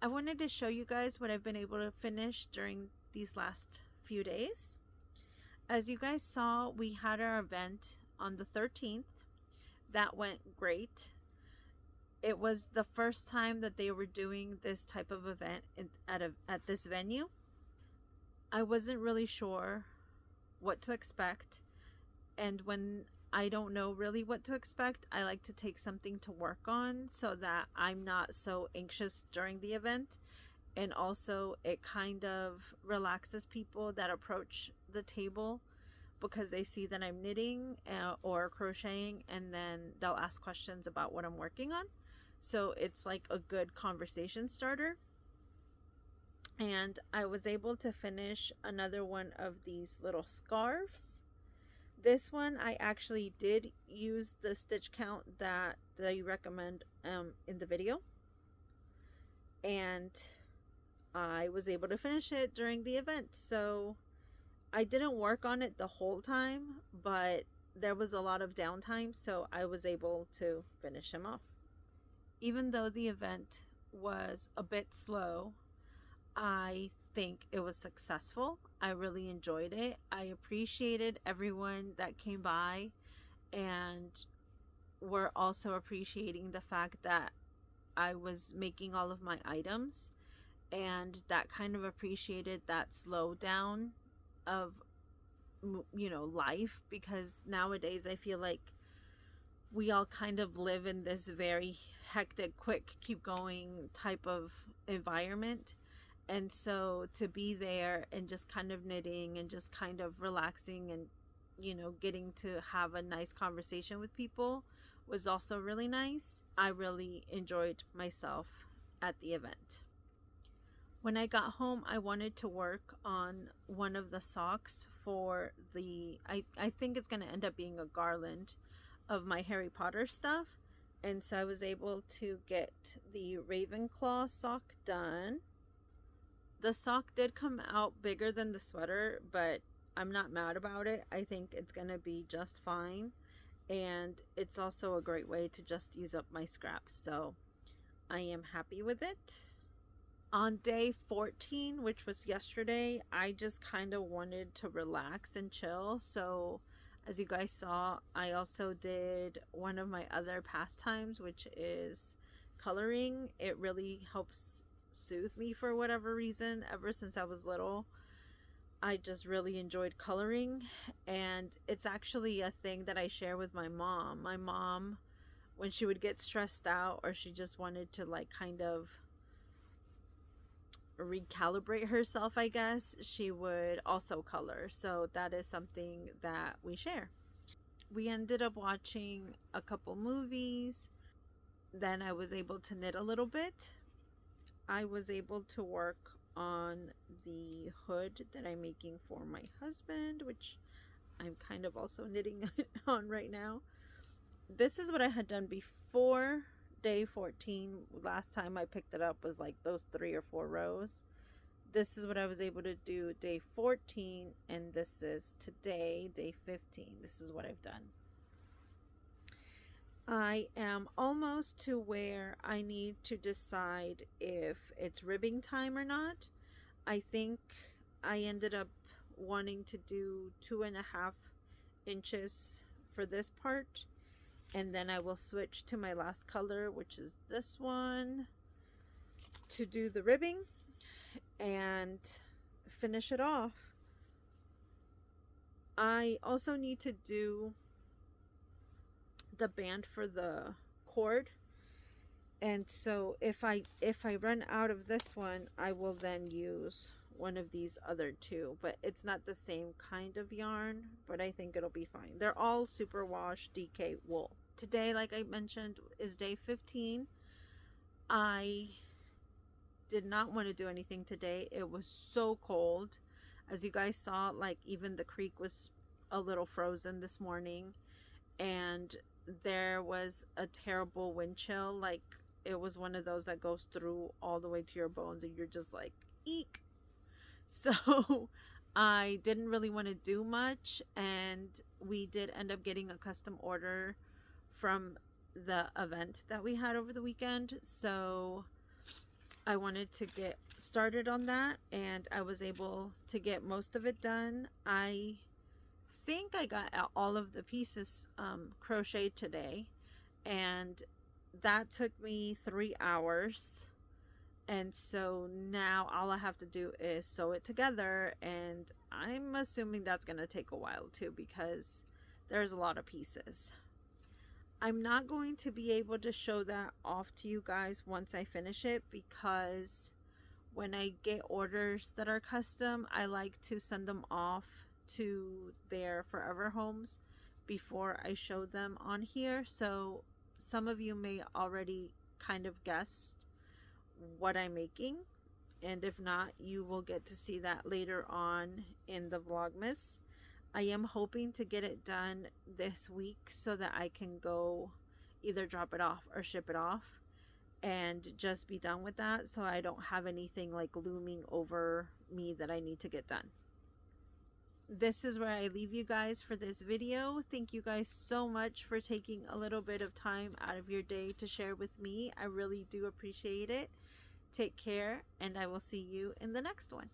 I wanted to show you guys what I've been able to finish during these last few days. As you guys saw, we had our event on the 13th. That went great. It was the first time that they were doing this type of event at this venue. I wasn't really sure what to expect, and when I don't know really what to expect, I like to take something to work on so that I'm not so anxious during the event. And also it kind of relaxes people that approach the table because they see that I'm knitting or crocheting, and then they'll ask questions about what I'm working on. So it's like a good conversation starter. And I was able to finish another one of these little scarves. This one I actually did use the stitch count that they recommend in the video, and I was able to finish it during the event. So I didn't work on it the whole time, but there was a lot of downtime, so I was able to finish him off. Even though the event was a bit slow, I think it was successful. I really enjoyed it. I appreciated everyone that came by, and were also appreciating the fact that I was making all of my items, and that kind of appreciated that slowdown of, you know, life, because nowadays I feel like we all kind of live in this very hectic, quick, keep going type of environment. And so to be there and just kind of knitting and just kind of relaxing and, you know, getting to have a nice conversation with people was also really nice. I really enjoyed myself at the event. When I got home, I wanted to work on one of the socks for the, I think it's going to end up being a garland of my Harry Potter stuff. And so I was able to get the Ravenclaw sock done. The sock did come out bigger than the sweater, but I'm not mad about it. I think it's going to be just fine. And it's also a great way to just use up my scraps. So I am happy with it. On day 14, which was yesterday, I just kind of wanted to relax and chill. So as you guys saw, I also did one of my other pastimes, which is coloring. It really helps soothe me for whatever reason. Ever since I was little, I just really enjoyed coloring, and it's actually a thing that I share with my mom. My mom, when she would get stressed out or she just wanted to like kind of recalibrate herself, I guess, she would also color. So that is something that we share. We ended up watching a couple movies. Then I was able to knit a little bit. I was able to work on the hood that I'm making for my husband, which I'm kind of also knitting on right now. This is what I had done before day 14. Last time I picked it up was like those 3 or 4 rows. This is what I was able to do day 14, and this is today, day 15. This is what I've done. I am almost to where I need to decide if it's ribbing time or not. I think I ended up wanting to do 2.5 inches for this part, and then I will switch to my last color, which is this one, to do the ribbing and finish it off. I also need to do the band for the cord, and so if I run out of this one, I will then use one of these other two, but it's not the same kind of yarn, but I think it'll be fine. They're all superwash DK wool. Today, like I mentioned, is day 15. I did not want to do anything today. It was so cold. As you guys saw, like even the creek was a little frozen this morning, and there was a terrible wind chill. Like it was one of those that goes through all the way to your bones, and you're just like, eek. So I didn't really want to do much, and we did end up getting a custom order from the event that we had over the weekend. So I wanted to get started on that, and I was able to get most of it done. I think I got all of the pieces crocheted today, and that took me 3 hours. And so now all I have to do is sew it together, and I'm assuming that's going to take a while too, because there's a lot of pieces. I'm not going to be able to show that off to you guys once I finish it, because when I get orders that are custom, I like to send them off to their forever homes before I showed them on here. So some of you may already kind of guessed what I'm making, and if not, you will get to see that later on in the Vlogmas. I am hoping to get it done this week so that I can go either drop it off or ship it off and just be done with that, so I don't have anything like looming over me that I need to get done. This is where I leave you guys for this video. Thank you guys so much for taking a little bit of time out of your day to share with me. I really do appreciate it. Take care, and I will see you in the next one.